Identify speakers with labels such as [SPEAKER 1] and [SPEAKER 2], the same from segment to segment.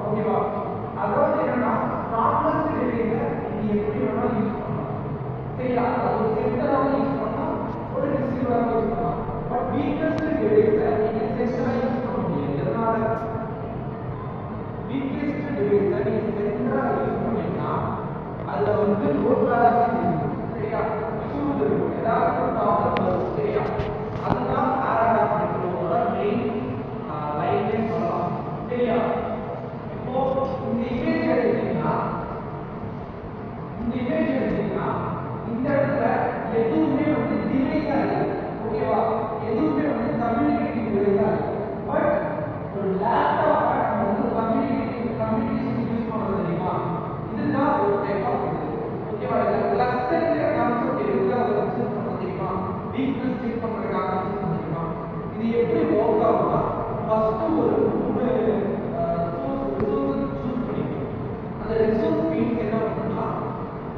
[SPEAKER 1] ஓகேவா? அதாவது என்னன்னா ஸ்ட்ராங்கஸ்ட் டிவைஸை நீங்க எப்படி வேணாலும் யூஸ் பண்ணலாம். சரியா? அது ஒரு சென்டராக யூஸ் பண்ணலாம், ஒரு ரிசீவராக யூஸ் பண்ணலாம். பட் வீக்கஸ்ட் டிவைஸை நீங்க சென்டராக யூஸ் பண்ண முடியாது. எதனால? வீக்கஸ்ட் டிவைஸை நீங்க சென்டராக யூஸ் பண்ணீங்கன்னா அதுல வந்து லோட் பேலன்சிங் இருக்கும். சரியா? இஷ்யூஸ் இருக்கும், ஏதாவது ஒரு ப்ராப்ளம் வரும். சரியா? அதுதான் ஆர்ஆர் கண்ட்ரோலரோட மெயின் லைனே சொல்லலாம். சரியா? இப்போ இந்த இமேஜ் எடுத்தீங்கன்னா இந்த இடத்துல எதுவுமே வந்து டிவைஸா இல்லை. ஓகேவா? எதுவுமே வந்து கம்யூனிகேட்டிங் டிவைஸா இல்லை. பட் ஒரு லேப்டாப்பை நம்ம வந்து கம்யூனிகேஷன் யூஸ் பண்றது தெரியுமா? இதுதான் ஒரு டைப் ஆஃப் இது. ஓகேவா? இதுல கிளஸ்டரிங் கான்செப்ட் எதுக்காக யூஸ் பண்றது தெரியுமா? வீக்னஸ் செக் பண்றதுக்காக யூஸ் பண்றது தெரியுமா? இது எப்படி ஒர்க் ஆகும்னா ஃபர்ஸ்ட் ஒரு 3 ரிசோர்ஸ் சூஸ் பண்ணிக்கணும். அந்த ரிசோர்ஸ் மீன்ஸ் என்ன பண்ணுன்னா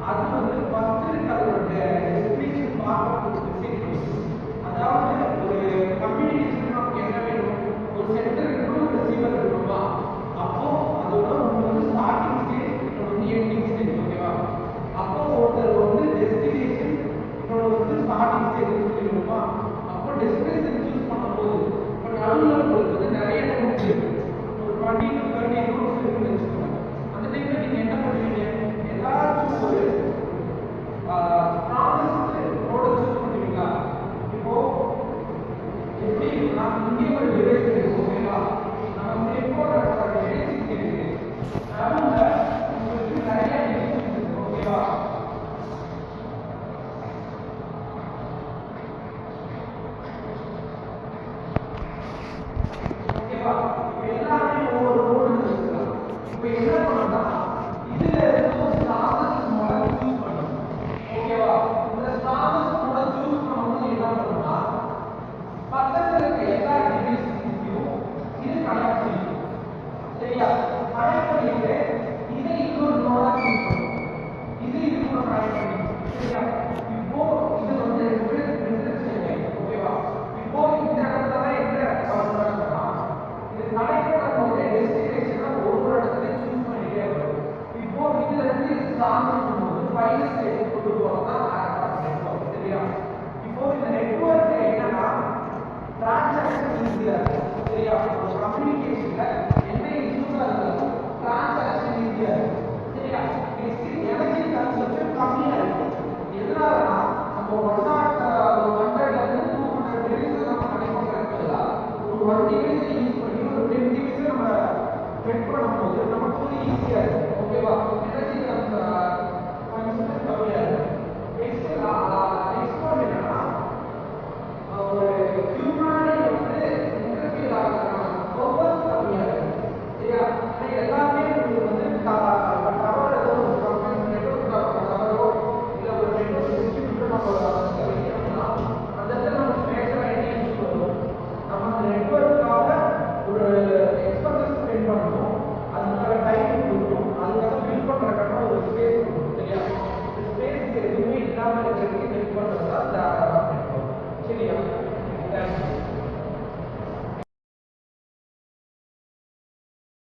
[SPEAKER 1] அது வந்து ஃபர்ஸ்ட் இருக்கிறதோட டெஸ்டினேஷன் பார்க்கறது டெஸ்டினேஷன். அதாவது ஒரு கம்யூனிகேஷன் நமக்கு என்ன வேணும்? ஒரு சென்டர் இருக்கணும், ஒரு ரிசீவர் இருக்கணுமா? அப்போ அதோட உங்களுக்கு ஸ்டார்டிங் ஸ்டேஜ், இன்னொரு எண்டிங் ஸ்டேஜ். ஓகேவா? அப்போ ஒருத்தர் வந்து டெஸ்டினேஷன், இன்னொரு வந்து ஸ்டார்டிங் ஸ்டேஜ் இருக்கணுமா? அப்போ டெஸ்டினேஷன் சூஸ் பண்ணும்போது இப்போ நடுவில் உங்களுக்கு வந்து நிறைய நோட்ஸ் இருக்கு. ஒரு 20 to 30 நோட்ஸ் இருக்குன்னு வச்சுக்கோங்க. அந்த டைம்ல நீங்க என்ன பண்ணுவீங்க? எல்லாரும் ஒரு ஸ்ட்ராங்கஸ்ட் நோட சூஸ் பண்ணுவீங்களா? இப்போ எப்படி நான் இங்கே ஒரு டிவைஸ் இருக்கு. ஓகேவா? நம்ம செல்போன் பேசிக் இருக்கு, நடுவுல உங்களுக்கு நிறைய டிவைஸ் இருக்கு. ஓகேவா? ஓகேவா? எல்லாமே ஒவ்வொரு நோடு வச்சுக்கலாம். இப்போ என்ன பண்ணணும்னா இதுல இருந்து ஒரு ஸ்ட்ராங்கஸ்ட் நோட சூஸ் பண்ணணும். ஓகேவா? இந்த ஸ்ட்ராங்கஸ்ட் நோட சூஸ் பண்ணும்போது என்ன பண்ணணும்னா பக்கத்துல இருக்க எல்லா டிவைஸையும் இது கனெக்ட் பண்ணிக்கும். சரியா? கனெக்ட் பண்ணிட்டு இதை இன்னொரு நோடா சூஸ் பண்ணணும். இது கூட கனெக்ட் பண்ணிக்கும். சரியா? இப்போ இது வந்து ரெண்டு செகண்ட். ஓகேவா? இப்போ இந்த இடத்துல என்ன பண்ணணும்னா இது கனெக்ட் பண்ணும்போது டெஸ்டினேஷனை ஒவ்வொரு இடத்துலையும் சூஸ் பண்ணிட்டே வரும். இப்போ இதுல இருந்து ஸ்ட்ராங்கஸ்ட் பண்ணும்போது ஃபைல் ஸ்டேஜ் கொண்டு போறதா